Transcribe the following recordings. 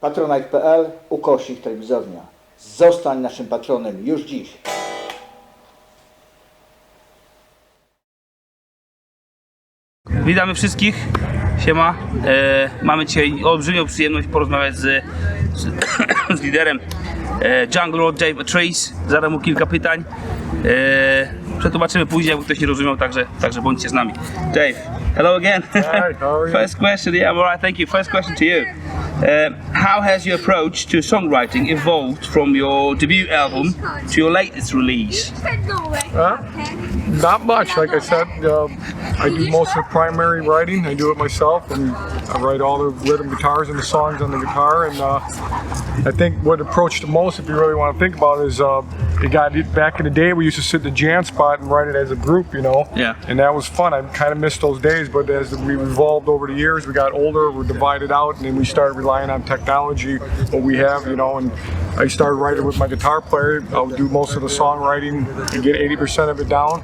patronite.pl/Televizornia. Zostań naszym patronem już dziś. Witamy wszystkich, siema. Mamy dzisiaj olbrzymią przyjemność porozmawiać z liderem MorLord David Matrise. Zadam mu kilka pytań. Przetłumaczymy później, jakby ktoś nie rozumiał, także bądźcie z nami. Dave, hello again. Hi, how are you? First question, yeah, I'm alright, thank you. First question to you. How has your approach to songwriting evolved from your debut album to your latest release? Not much. Like I said, I do most of the primary writing. I do it myself, and I write all the rhythm guitars and the songs on the guitar. And I think what approached the most, if you really want to think about it, is it got back in the day we used to sit in the jam spot and write it as a group, you know. Yeah. And that was fun. I kind of missed those days, but as we evolved over the years, we got older, we're divided out, and then we started relying on technology, what we have, you know. And I started writing with my guitar player. I would do most of the songwriting and get 80% of it down,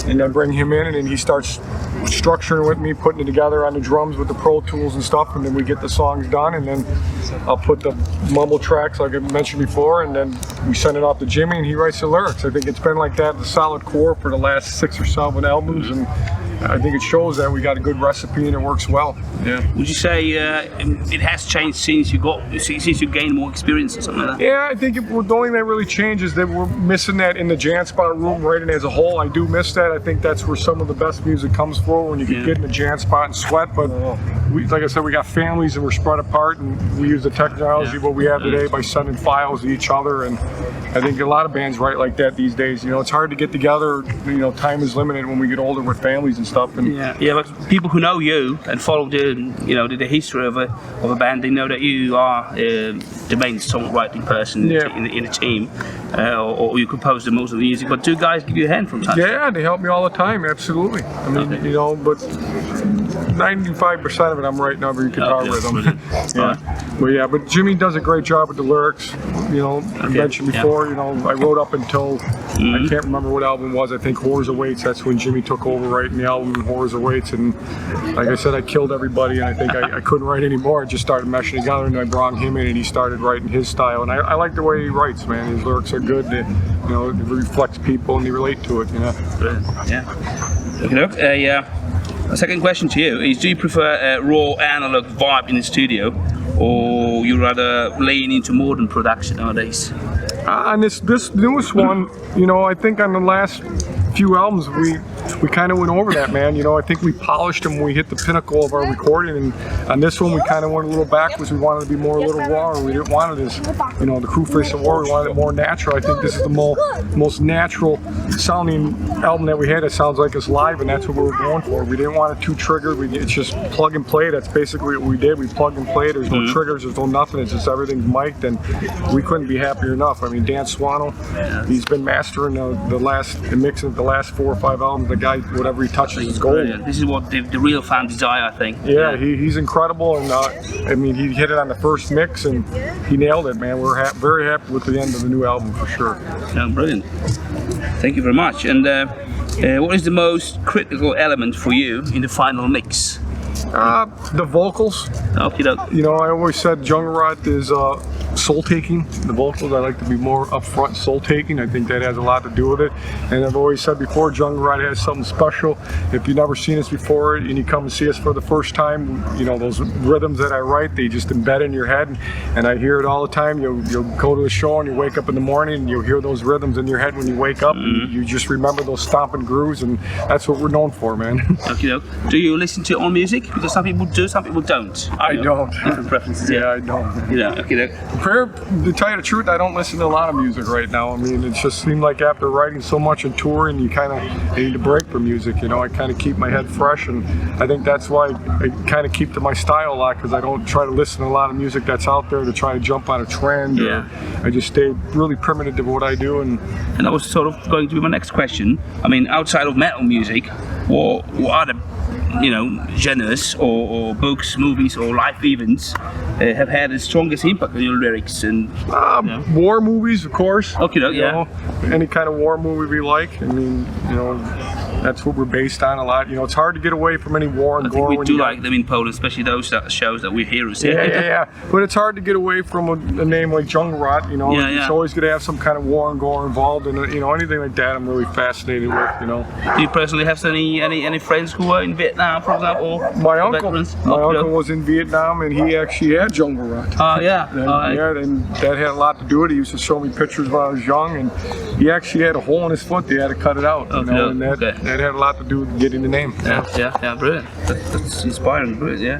and then bring him in, and then he starts structuring with me, putting it together on the drums with the Pro Tools and stuff, and then we get the songs done, and then I'll put the mumble tracks like I mentioned before, and then we send it off to Jimmy and he writes the lyrics. I think it's been like that, the solid core for the last 6 or 7 albums, and I think it shows that we got a good recipe and it works well. Yeah. Would you say it has changed since you gained more experience or something like that? Yeah, I think the only thing that really changed is that we're missing that in the jam spot room writing as a whole. I do miss that. I think that's where some of the best music comes from, when you can get in the jam spot and sweat. But we, like I said, we got families and we're spread apart, and we use the technology what we have today by sending files to each other. And I think a lot of bands write like that these days. You know, it's hard to get together. You know, time is limited when we get older with families and stuff. And but people who know you and follow the history of a band, they know that you are the main songwriting person in the team, or you compose the most of the music. But do guys give you a hand from time to time? Yeah, they help me all the time. Absolutely. I mean, you know, but 95% of it I'm writing over guitar rhythm. But Jimmy does a great job with the lyrics. You know, I mentioned before, you know, I wrote up until I can't remember what album it was. I think Horrors Awaits. That's when Jimmy took over writing the album, Horrors Awaits. And like I said, I killed everybody, and I think I couldn't write anymore. I just started meshing together, and I brought him in, and he started writing his style. And I like the way he writes, man. His lyrics are good. They, you know, it reflects people, and they relate to it. You know. Look, a second question to you is: do you prefer a raw analog vibe in the studio, or you rather lean into modern production nowadays? On this newest one, you know, I think on the last few albums we kind of went over that, man. You know, I think we polished them when we hit the pinnacle of our recording, and on this one we kind of went a little backwards. We wanted to be more a little raw. We didn't want it as, you know, the Crew Face of War. We wanted it more natural. I think this is the most natural sounding album that we had. It sounds like it's live, and that's what we were going for. We didn't want it too triggered. It's just plug and play. That's basically what we did. We plugged and played. There's no triggers. There's no nothing. It's just everything's mic'd, and we couldn't be happier enough. I mean, Dan Swano, he's been mastering the mixing of the last 4 or 5 albums. The guy, whatever he touches is gold. This is what the real fan desire, I think. Yeah, he's incredible, and I mean, he hit it on the first mix, and he nailed it, man. We're very happy with the end of the new album for sure. Yeah, brilliant. Thank you very much. And what is the most critical element for you in the final mix? The vocals. You know, I always said Jungerot is soul-taking. The vocals, I like to be more upfront soul-taking. I think that has a lot to do with it. And I've always said before, Jungerot has something special. If you've never seen us before and you come and see us for the first time, you know, those rhythms that I write, they just embed in your head. And I hear it all the time. You'll go to a show and you wake up in the morning and you'll hear those rhythms in your head when you wake up. And you just remember those stomping grooves, and that's what we're known for, man. Do you listen to your own music? Because some people do, some people don't. I don't. Different preferences. Yeah, I don't. To tell you the truth, I don't listen to a lot of music right now. I mean, it just seemed like after writing so much and touring, you kind of need a break from music. You know, I kind of keep my head fresh, and I think that's why I kind of keep to my style a lot, because I don't try to listen to a lot of music that's out there to try to jump on a trend. Yeah. I just stay really primitive to what I do. And that was sort of going to be my next question. I mean, outside of metal music, what other genres or books, movies, or live events have had the strongest impact on your lyrics? And war movies, of course. Okay, you know, any kind of war movie we like. I mean, that's what we're based on a lot. You know, it's hard to get away from any war and gore. We when do you got- like them in Poland, especially those shows that we're heroes. Yeah. But it's hard to get away from a name like Jungle Rot. You know, Yeah. it's always going to have some kind of war and gore involved, and you know, anything like that, I'm really fascinated with. You know, Do you personally have any friends who were in Vietnam, for example? Or my uncle veterans? was in Vietnam, and he actually had Jungle Rot. Yeah. And that had a lot to do with it. He used to show me pictures when I was young, and he actually had a hole in his foot. They had to cut it out. You know, and that had a lot to do with getting the name. Yeah, brilliant. That's inspiring, brilliant, yeah.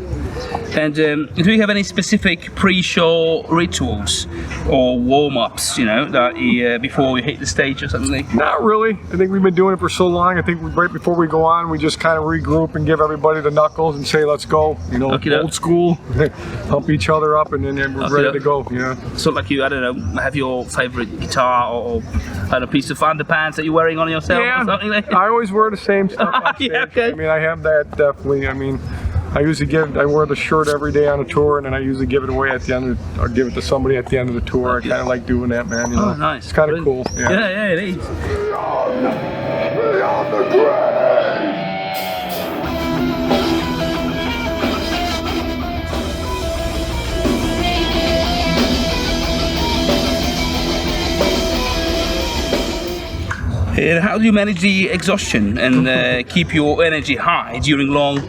And do you have any specific pre-show rituals or warm-ups, you know, that before we hit the stage or something? Not really. I think we've been doing it for so long. I think right before we go on, we just kind of regroup and give everybody the knuckles and say, let's go. You know, old school, pump each other up, and then we're ready to go. Yeah. So like you, I don't know, have your favorite guitar or a piece of underpants that you're wearing on yourself or something like that? I always wear the same stuff on stage. I mean, I have that definitely. I mean, I wear the shirt every day on a tour, and then I usually give it away at the end or give it to somebody at the end of the tour. I kind of like doing that, man. You know? Oh, nice. It's kind of cool. Yeah, it is. Beyond the grave! And how do you manage the exhaustion and keep your energy high during long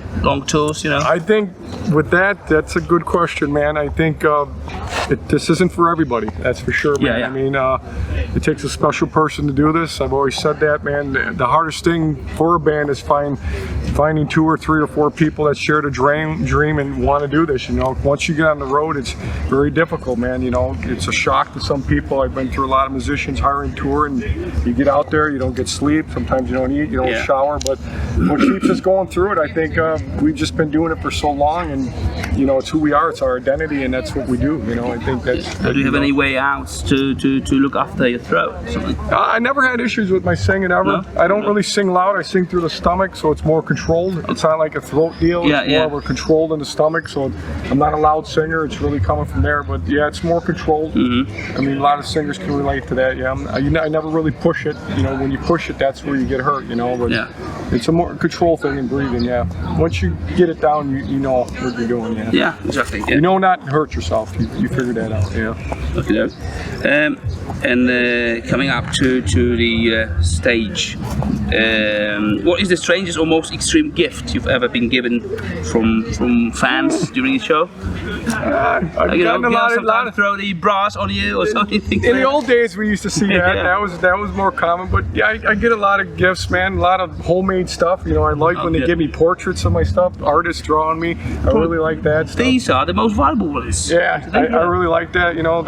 tours, you know? I think with that's a good question, man. I think this isn't for everybody, that's for sure, man. Yeah. I mean, it takes a special person to do this. I've always said that, man. The hardest thing for a band is finding 2 or 3 or 4 people that share the dream and want to do this. You know, once you get on the road, it's very difficult, man. You know, it's a shock to some people. I've been through a lot of musicians hiring tour, and you get out there, you don't get sleep. Sometimes you don't eat, you don't shower. But what keeps us going through it, I think we've just been doing it for so long, and you know, it's who we are. It's our identity, and that's what we do. You know, I think that's. Do you have any way out to look after your throat or something? I never had issues with my singing ever. No? I don't really sing loud. I sing through the stomach, so it's more controlled. It's not like a throat deal. It's more of a controlled in the stomach, so I'm not a loud singer. It's really coming from there. But yeah, it's more controlled. I mean, a lot of singers can relate to that. Yeah, I never really push it. You know, when you push it, that's where you get hurt. You know, but it's a more control thing in breathing. Yeah, once you get it down, you know what you're doing. Yeah. Yeah, exactly. Yeah. You know, not to hurt yourself. You figure that out. Yeah. Okay. And coming up to the stage, what is the strangest or most extreme gift you've ever been given from fans during the show? I've gotten a lot of throw the brass on you or something. In the old days, we used to see that. That was more common. But yeah, I get a lot of gifts, man. A lot of homemade stuff. You know, I like when they give me portraits of my stuff. Artists draw on me. I really like that stuff. These are the most valuable ones. Yeah, I really like that. You know,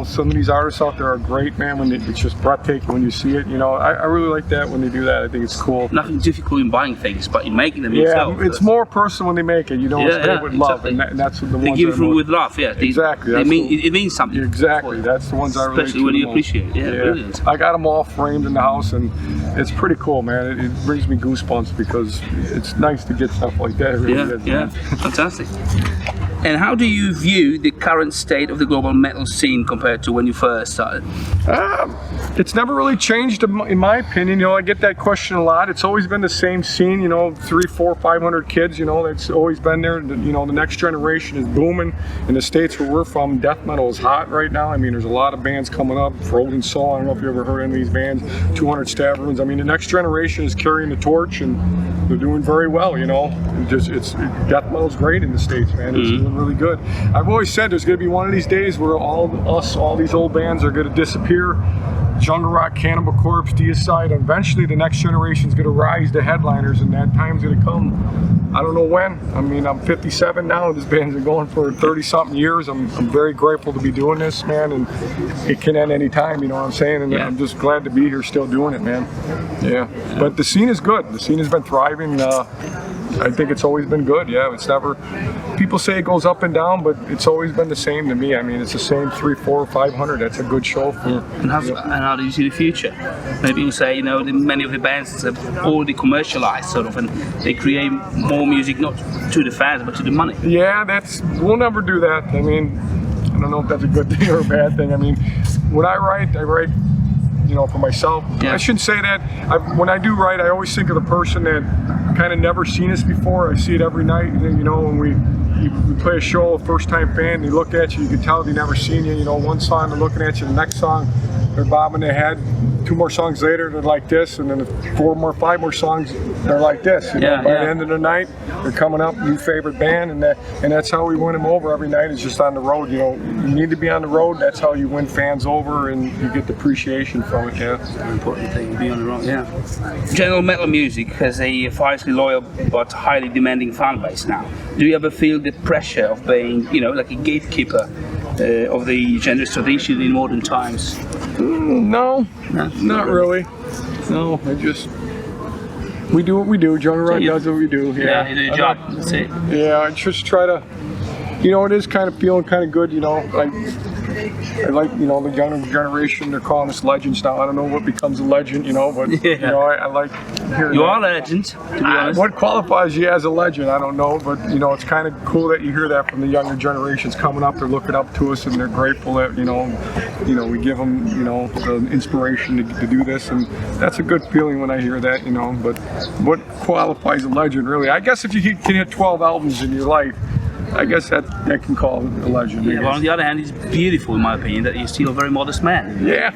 some of these artists out there are great, man. It's just breathtaking when you see it. You know, I really like that when they do that. I think it's cool. Nothing difficult in buying things, but in making them yourself. Yeah, it's more personal when they make it. You know, it's made with love, and that's what the ones. They give it with love. Yeah, exactly. It means something. Exactly. That's the ones I really. Especially when you appreciate it. Yeah, brilliant. I got them all framed in the house, and it's pretty cool, man. It brings me goosebumps because it's nice to get stuff like that. It really is, man. Fantastic. And how do you view the current state of the global metal scene compared to when you first started? It's never really changed, in my opinion. You know, I get that question a lot. It's always been the same scene. You know, 300, 400, 500 kids. You know, that's always been there. You know, the next generation is booming. In the states where we're from, death metal is hot right now. I mean, there's a lot of bands coming up. Frozen Soul. I don't know if you ever heard any of these bands. 200 Stavrons. I mean, the next generation is carrying the torch, and they're doing very well. You know, death metal's great in the states, man. It's doing really good. I've always said there's going to be one of these days where all these old bands are going to disappear. Jungle Rock, Cannibal Corpse, Deicide. Eventually, the next generation is going to rise to headliners, and that time's going to come. I don't know when. I mean, I'm 57 now. This band's been going for 30-something years. I'm very grateful to be doing this, man, and it can end any time. You know what I'm saying? And I'm just glad to be here, still doing it, man. Yeah. But the scene is good. The scene has been thriving. I think it's always been good. Yeah, it's never. People say it goes up and down, but it's always been the same to me. I mean, it's the same 300, 400, 500. That's a good show for. And how do you see the future? Maybe you say, you know, many of the bands have already commercialized, sort of, and they create more music not to the fans but to the money. Yeah, we'll never do that. I mean, I don't know if that's a good thing or a bad thing. I mean, when I write for myself. Yeah. I shouldn't say that. When I do write, I always think of the person that kind of never seen us before. I see it every night, when we play a show, a first-time fan, they look at you, you can tell they never seen you. One song they're looking at you, the next song they're bobbing their head. 2 more songs later, they're like this, and then 5 more songs, they're like this. By the end of the night, they're coming up, new favorite band, and that's how we win them over every night. Is just on the road. You need to be on the road. That's how you win fans over, and you get the appreciation from it. Yeah, An important thing to be on the road. Yeah. General metal music has a fiercely loyal but highly demanding fan base now. Do you ever feel the pressure of being, like a gatekeeper of the genre's tradition in modern times? No, not really. No, we do what we do. John Rock does what we do. Yeah, you do your job. That's it. Yeah, I just try to, it is kind of feeling kind of good, I like, the younger generation, they're calling us legends now. I don't know what becomes a legend, but, I like hearing You that. are a legend, to be honest. What qualifies you as a legend, I don't know, but, it's kind of cool that you hear that from the younger generations coming up. They're looking up to us and they're grateful that, we give them, the inspiration to do this, and that's a good feeling when I hear that, but what qualifies a legend, really? I guess if you can hit 12 albums in your life, I guess that can call it a legend. Yeah, but on the other hand, it's beautiful, in my opinion, that you're still a very modest man. Yeah.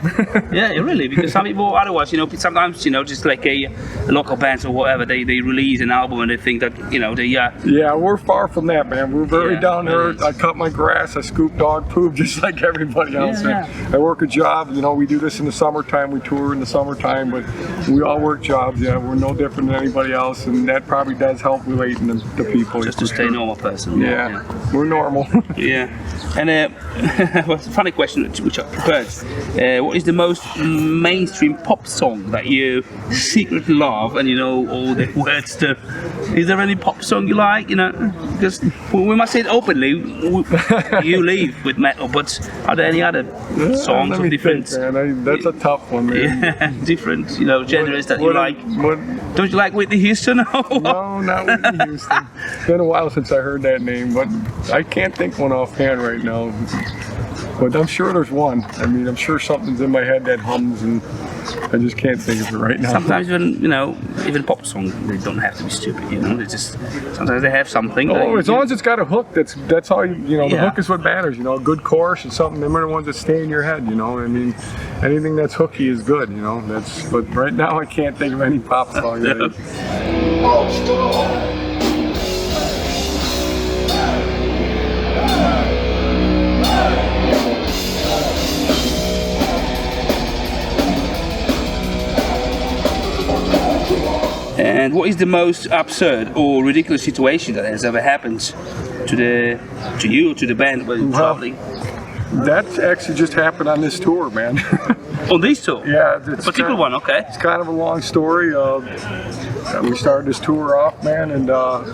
Yeah, really, because some people otherwise, sometimes, just like a local bands or whatever, they release an album and they think that, they Yeah, we're far from that, man. We're very down to earth. Really. I cut my grass, I scoop dog poop just like everybody else. Yeah. I work a job, we do this in the summertime, we tour in the summertime, but we all work jobs, we're no different than anybody else, and that probably does help relating to people. just to stay a normal person. Yeah, we're normal. Yeah. And well, it's a funny question which I prepared. What is the most mainstream pop song that you secretly love and you know all the words to? Is there any pop song you like? Because we must say it openly. You leave with metal, but are there any other songs of different? Think, man. That's a tough one, man. Yeah, different, genres that you like. Don't you like Whitney Houston? No, not Whitney Houston. It's been a while since I heard that name, but I can't think one offhand right now. But I'm sure there's one. I'm sure something's in my head that hums, and I just can't think of it right now. Sometimes even pop songs, they don't have to be stupid. They just sometimes they have something. Oh, as long as it's got a hook, that's all. The hook is what matters. A good chorus and something. Them are the ones that stay in your head. Anything that's hooky is good. But right now I can't think of any pop song. And what is the most absurd or ridiculous situation that has ever happened to you or to the band when you're traveling? That actually just happened on this tour, man. On this tour? Yeah, a particular one. Okay. It's kind of a long story. We started this tour off, man, and I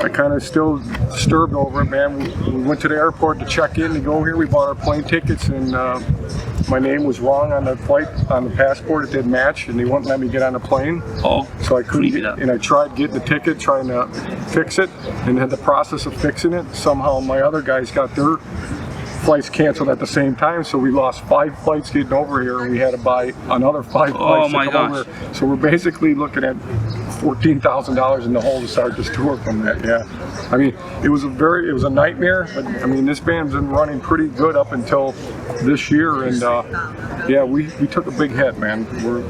kind of still disturbed over it, man. We went to the airport to check in to go here. We bought our plane tickets, and my name was wrong on the flight, on the passport. It didn't match, and they wouldn't let me get on the plane. Oh, so I couldn't get, and I tried getting the ticket, trying to fix it, and had the process of fixing it. Somehow my other guys got their flights canceled at the same time, so we lost 5 flights getting over here, and we had to buy another 5 flights. Oh my gosh! So we're basically looking at $14,000 in the hole to start this tour from that. Yeah, it was a nightmare. But this band's been running pretty good up until this year, and we took a big hit, man. We're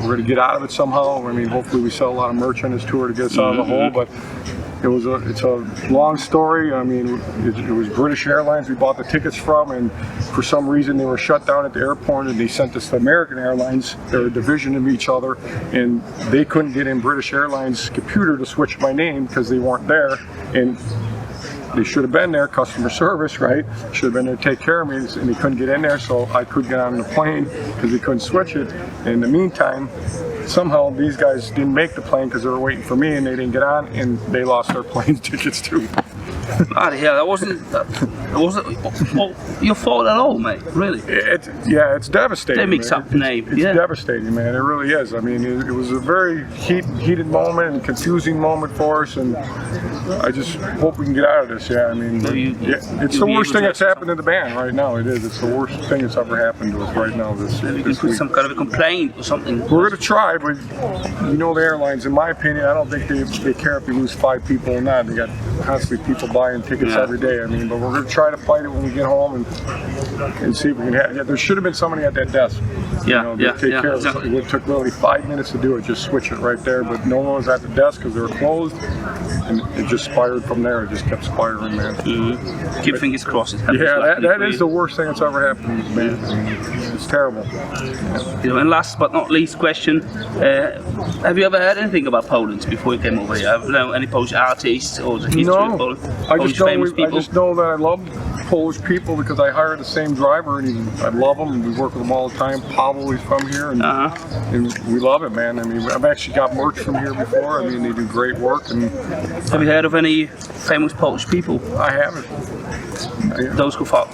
going to get out of it somehow. Hopefully we sell a lot of merch on this tour to get us out of the hole, but. It's a long story. It was British Airlines we bought the tickets from, and for some reason they were shut down at the airport, and they sent us to American Airlines. They're a division of each other, and they couldn't get in British Airlines' computer to switch my name because they weren't there, and they should have been there, customer service, right? Should have been there to take care of me, and they couldn't get in there, so I couldn't get on the plane because they couldn't switch it. In the meantime, somehow these guys didn't make the plane because they were waiting for me, and they didn't get on, and they lost their plane tickets too. Bloody hell, that wasn't your fault at all, mate. Really? It's devastating. They mix up the name. It's devastating, man. It really is. It was a very heated moment and confusing moment for us, and I just hope we can get out of this. Yeah, I mean, it's the worst thing that's happened to the band right now. It is. It's the worst thing that's ever happened to us right now. This Maybe you can put week. some kind of a complaint or something. We're going to try, but you know the airlines. In my opinion, I don't think they care if you lose 5 people or not. They got constantly people buying tickets every day. I mean, but we're going to try to fight it when we get home and see if we can have. Yeah, there should have been somebody at that desk. Take care of it. It took literally 5 minutes to do it. Just switch it right there, but no one was at the desk because they were closed, and it just spiraled from there. It just kept spiraling, man. Keep fingers crossed. Yeah, that is the worst thing that's ever happened, man. It's terrible. You know, and last but not least question, have you ever heard anything about Poland before you came over here? Have you know any Polish artists or the history of Poland? I just know that I love Polish people because I hire the same driver and I love him and we work with him all the time. Paluch is from here and we love it, man. I mean, I've actually got merch from here before. I mean, they do great work. And have you heard of any famous Polish people? I haven't. Those who fought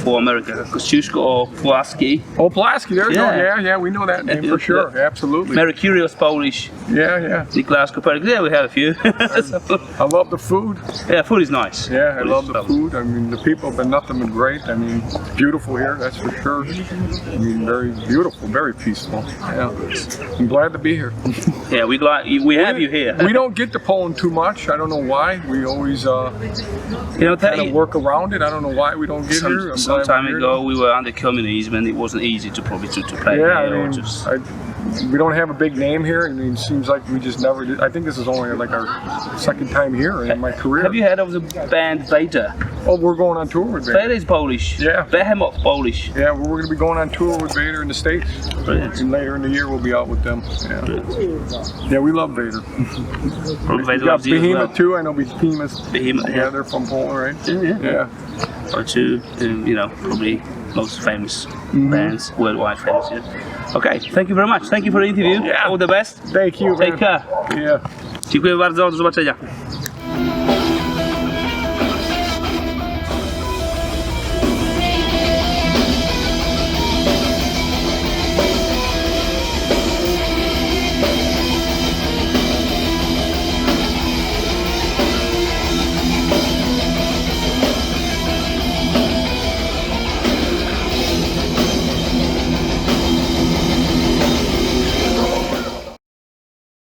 for America, Bydgoszcz or Pulaski. Oh, Pulaski, there you go. Yeah, we know that name for sure. Absolutely. Mercurius Polish. Yeah. Nicholas Copernicus. Yeah, we have a few. I love the food. Yeah, food is nice. Yeah, I love the food. I mean, the people have been nothing but great. I mean, it's beautiful here, that's for sure. I mean, very beautiful, very peaceful. Yeah, I'm glad to be here. Yeah, we have you here. We don't get to Poland too much. I don't know why. We always kind of work around it. I don't know why we don't get here. Some time ago, we were under communism, and it wasn't easy to play yeah, here. I mean, we don't have a big name here. I mean, it seems like we just never did. I think this is only like our second time here in my career. Have you heard of the band Davide? Oh, we're going on tour with Vader. Davide is Polish. Yeah. Behemoth Polish. Yeah, we're going to be going on tour with Vader in the States. Brilliant. And later in the year, we'll be out with them. Yeah, we love Vader. We got Behemoth too. I know Behemoth. Yeah, they're from Poland, right? Yeah. Or two, you know, probably most famous bands, worldwide famous. Yeah. Okay, thank you very much. Thank you for the interview. All the best. Thank you. Take care. Yeah. Dziękuję bardzo, do zobaczenia.